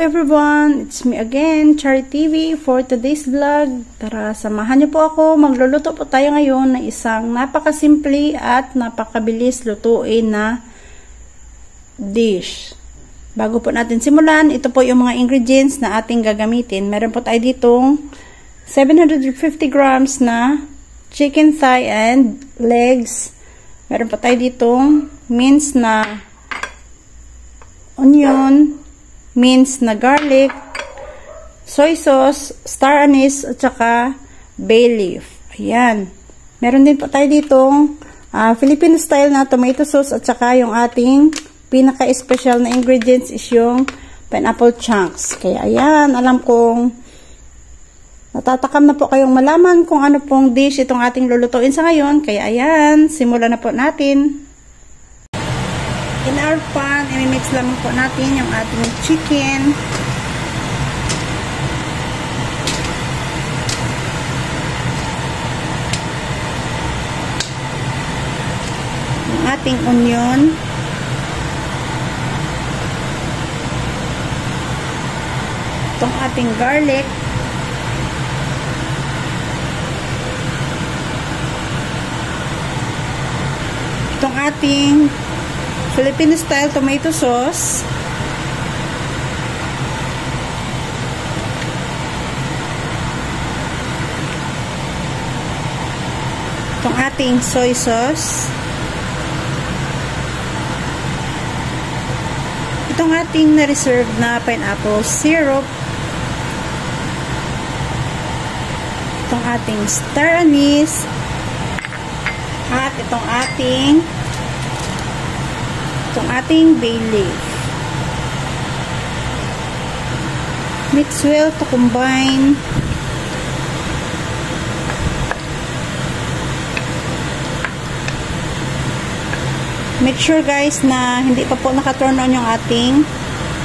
everyone! It's me again, Chari TV, for today's vlog. Tara, samahan niyo po ako. Magluluto po tayo ngayon ng isang napakasimple at napakabilis lutuin na dish. Bago po natin simulan, ito po yung mga ingredients na ating gagamitin. Meron po tayo ditong 750 grams na chicken thigh and legs. Meron po tayo ditong minced na onion, minced na garlic, soy sauce, star anise, at saka bay leaf. Ayan. Meron din po tayo ditong Filipino style na tomato sauce, at saka yung ating pinaka-special na ingredients is yung pineapple chunks. Kaya ayan, alam kong natatakam na po kayong malaman kung ano pong dish itong ating lulutuin sa ngayon. Kaya ayan, simulan na po natin. In our pan, i-mix lang po natin yung ating chicken. Yung ating onion. Itong ating garlic. Itong ating Filipino style tomato sauce. Itong ating soy sauce. Itong ating na-reserve na pineapple syrup. Itong ating star anise. At itong ating bay leaf. Mix well to combine. Make sure guys na hindi pa po naka-turn on yung ating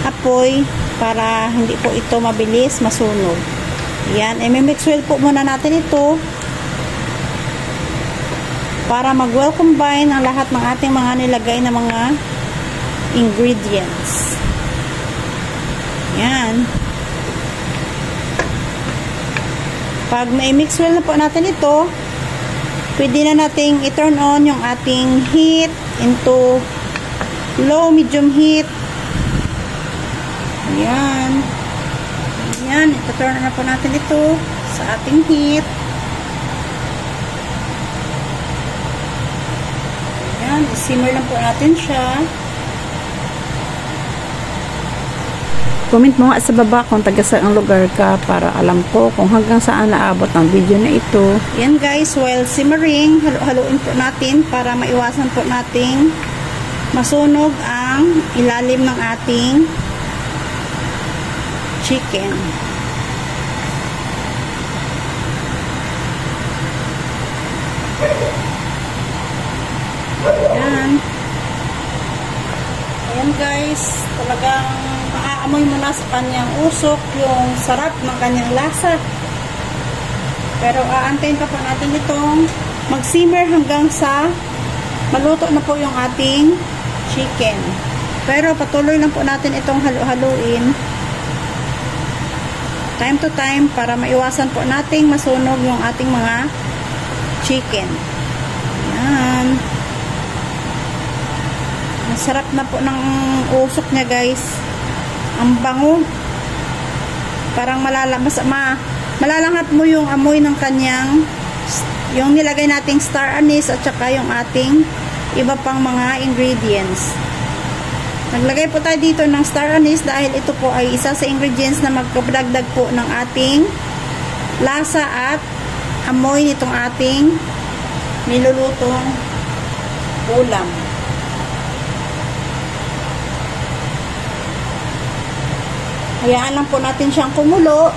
apoy para hindi po ito mabilis masunog. Ayan, i-mix well po muna natin ito para mag-well combine ang lahat ng ating mga nilagay na mga ingredients. Yan. Pag na-mix well na po natin ito, pwede na nating i-turn on yung ating heat into low, medium heat. Yan. Yan. Ito-turn na po natin ito sa ating heat. Yan. I-simmer lang po natin siya. Comment mo nga sa baba kung taga saan ang lugar ka para alam ko kung hanggang saan naabot ang video na ito. Yan guys, while simmering, halo-haloin po natin para maiwasan po nating masunog ang ilalim ng ating chicken. Yan. Ayan guys, talagang amoy mo na sa kanyang usok yung sarap ng kanyang lasa. Pero aantayin pa po natin itong mag-simmer hanggang sa maluto na po yung ating chicken. Pero patuloy lang po natin itong halo-haluin time to time para maiwasan po nating masunog yung ating mga chicken. Yan. Masarap na po ng usok niya guys. Ang bango. Parang malalangat mo yung amoy ng kanyang yung nilagay nating star anise at saka yung ating iba pang mga ingredients. Naglagay po tayo dito ng star anise dahil ito po ay isa sa ingredients na magdagdag po ng ating lasa at amoy nitong ating nilulutong ulam. Hayaan lang po natin siyang kumulo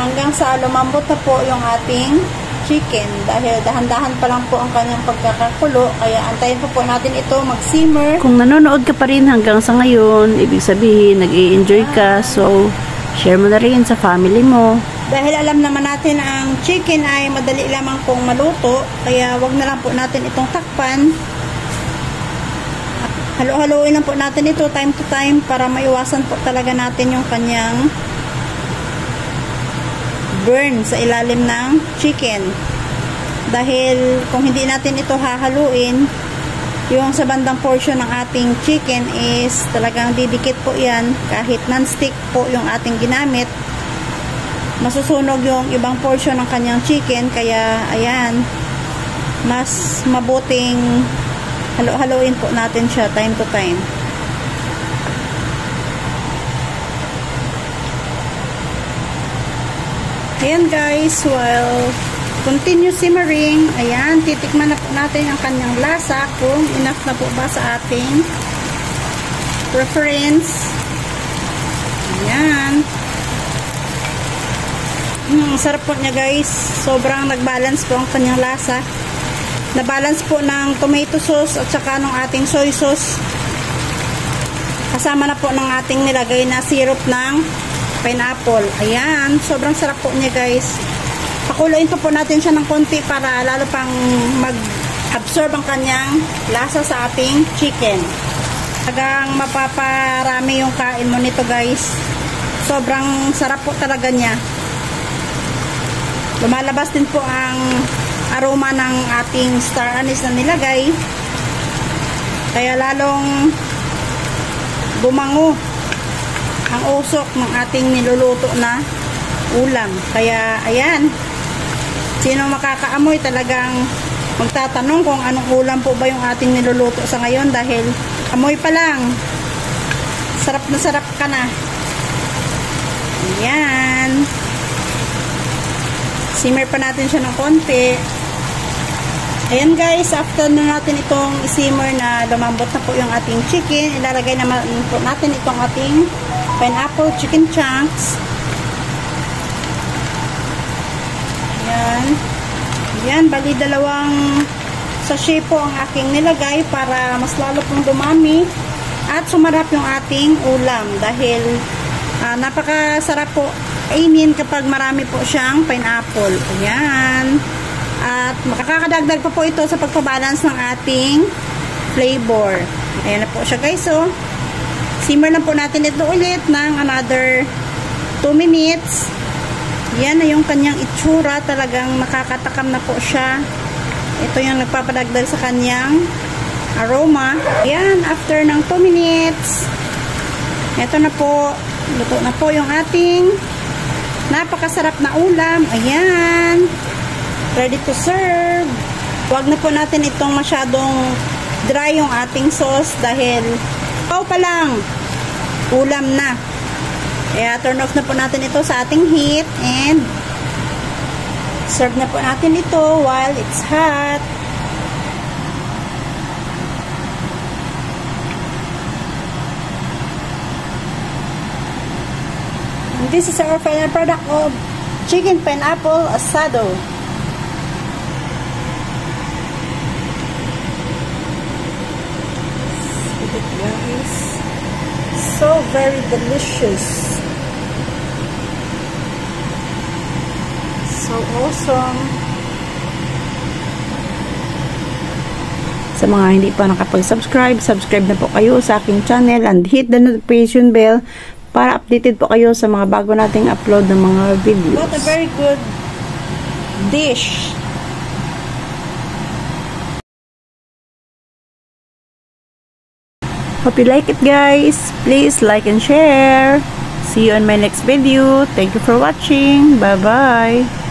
hanggang sa lumambot na po yung ating chicken. Dahil dahan-dahan pa lang po ang kanyang pagkakakulo. Kaya antayin po natin ito mag-simmer. Kung nanonood ka pa rin hanggang sa ngayon, ibig sabihin nag-i-enjoy ka. So, share mo na rin sa family mo. Dahil alam naman natin ang chicken ay madali lamang pong maluto. Kaya wag na lang po natin itong takpan. halo-haloin lang po natin ito time to time para maiwasan po talaga natin yung kanyang burn sa ilalim ng chicken. Dahil kung hindi natin ito hahaluin, yung sa bandang portion ng ating chicken is talagang didikit po yan. Kahit non-stick po yung ating ginamit, masusunog yung ibang portion ng kanyang chicken. Kaya ayan, mas mabuting halo-haloin po natin siya time to time. Ayan guys, while continue simmering, ayan, titikman na po natin ang kanyang lasa kung enough na po ba sa ating preference. Ayan. Sarap po niya guys. Sobrang nag-balance po ang kanyang lasa. Na-balance po ng tomato sauce at saka ng ating soy sauce. Kasama na po ng ating nilagay na syrup ng pineapple. Ayan. Sobrang sarap po niya guys. Pakuluin po natin siya ng konti para lalo pang mag-absorb ang kanyang lasa sa ating chicken. Talagang mapaparami yung kain mo nito guys. Sobrang sarap po talaga niya. Lumalabas din po ang aroma ng ating star anise na nilagay. Kaya lalong bumango ang usok ng ating niluluto na ulam. Kaya ayan, sino makakaamoy talagang magtatanong kung anong ulam po ba yung ating niluluto sa ngayon, dahil amoy pa lang sarap na sarap ka na. Ayan, simmer pa natin siya ng konti. Ayan guys, after na natin itong simmer na lumambot na po yung ating chicken, ilalagay naman po natin itong ating pineapple chicken chunks. Ayan. Ayan, bali dalawang sachet po ang aking nilagay para mas lalo pong dumami at sumarap yung ating ulam, dahil napakasarap po kainin kapag marami po siyang pineapple. Ayan. At makakadagdag pa po ito sa pagpabalance ng ating flavor. Ayan na po siya guys. So, simmer lang po natin ito ulit ng another 2 minutes. Yan na yung kanyang itsura. Talagang nakakatakam na po siya. Ito yung nagpapadagdag sa kanyang aroma. Ayan, after ng 2 minutes, ito na po, luto na po yung ating napakasarap na ulam. Ayan, ready to serve. Huwag na po natin itong masyadong dry yung ating sauce, dahil pa lang ulam na. Kaya turn off na po natin ito sa ating heat and serve na po natin ito while it's hot. And this is our final product of chicken pineapple asado. Guys, so very delicious, so awesome. Sa mga hindi pa nakapag-subscribe, subscribe na po kayo sa aking channel and hit the notification bell para updated po kayo sa mga bago nating upload ng mga videos. What a very good dish. Hope you like it guys. Please like and share. See you on my next video. Thank you for watching. Bye bye.